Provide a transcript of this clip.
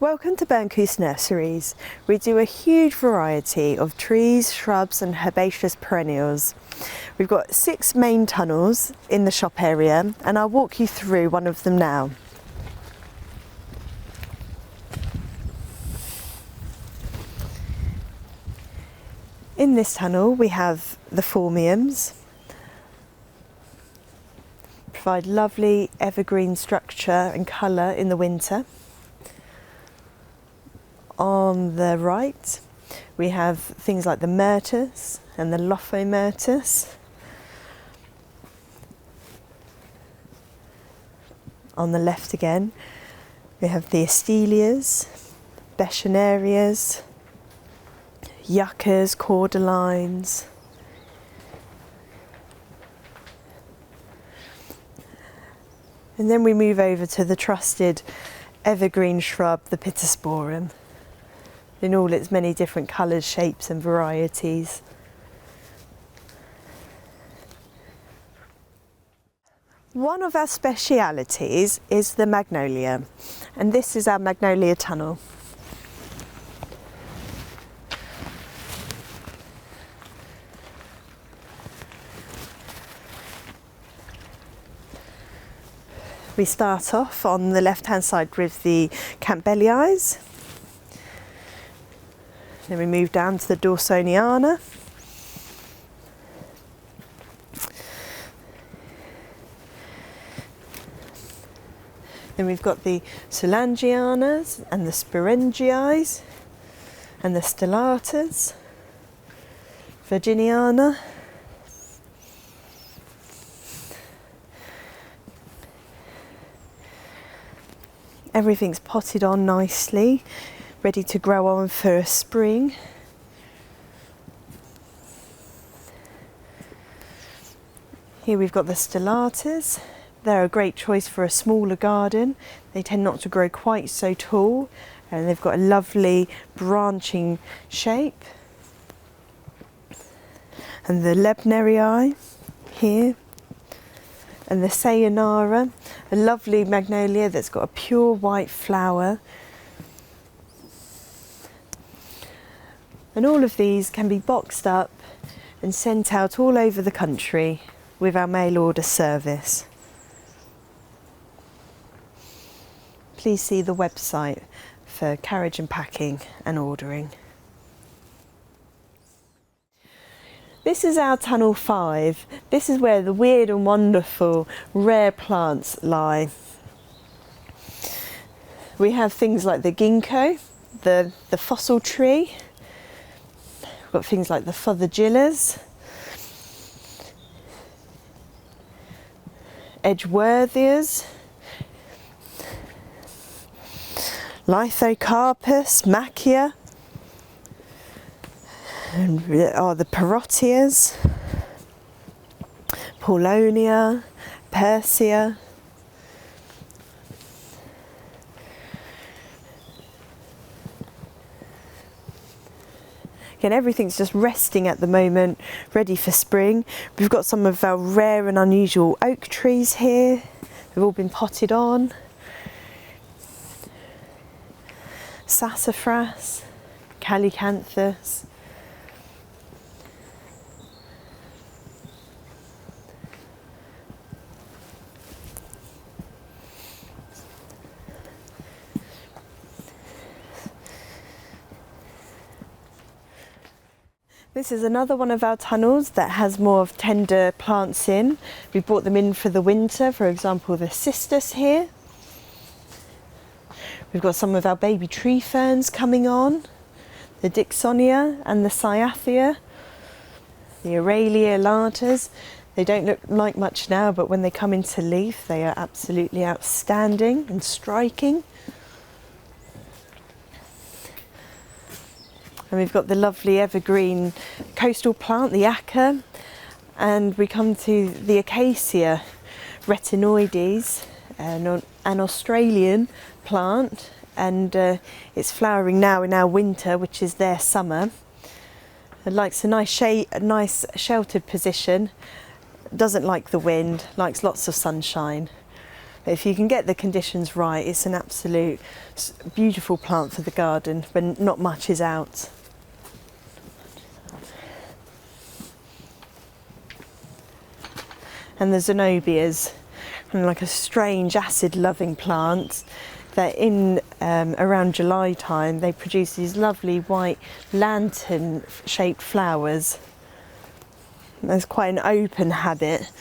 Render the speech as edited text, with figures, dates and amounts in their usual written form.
Welcome to Burncoose Nurseries. We do a huge variety of trees, shrubs and herbaceous perennials. We've got 6 main tunnels in the shop area and I'll walk you through one of them now. In this tunnel we have the phormiums. Provide lovely evergreen structure and colour in the winter. On the right we have things like the myrtus and the lophomyrtus. On the left again we have the astelias, bechenarias, yuccas, cordylines. And then we move over to the trusted evergreen shrub, the pittosporum, in all its many different colours, shapes and varieties. One of our specialities is the Magnolia, and this is our Magnolia tunnel. We start off on the left hand side with the Campbellii. Then we move down to the Dawsoniana. Then we've got the Solangianas and the Sporangii and the Stellatas, Virginiana. Everything's potted on nicely, ready to grow on for spring. Here we've got the Stellatas. They're a great choice for a smaller garden. They tend not to grow quite so tall and they've got a lovely branching shape. And the Lebnerii here. And the Sayonara, a lovely magnolia that's got a pure white flower. And all of these can be boxed up and sent out all over the country with our mail order service. Please see the website for carriage and packing and ordering. This is our tunnel 5. This is where the weird and wonderful rare plants lie. We have things like the ginkgo, the fossil tree. We've got things like the fothergillas, Edgeworthias, Lithocarpus, Macchia, and the Parotias, Paulonia, Persia. Again, everything's just resting at the moment, ready for spring. We've got some of our rare and unusual oak trees here. They've all been potted on. Sassafras, Calycanthus. This is another one of our tunnels that has more of tender plants in. We brought them in for the winter, for example the cistus here. We've got some of our baby tree ferns coming on, the Dixonia and the Cyathea, the Aurelia latas. They don't look like much now, but when they come into leaf they are absolutely outstanding and striking. And we've got the lovely evergreen coastal plant, the acker, and we come to the acacia retinoides, an Australian plant, and it's flowering now in our winter, which is their summer. It likes a nice shade, a nice sheltered position, doesn't like the wind, likes lots of sunshine. But if you can get the conditions right, it's an absolute beautiful plant for the garden when not much is out. And the Zenobias, kind of like a strange acid-loving plant that in around July time they produce these lovely white lantern-shaped flowers. There's quite an open habit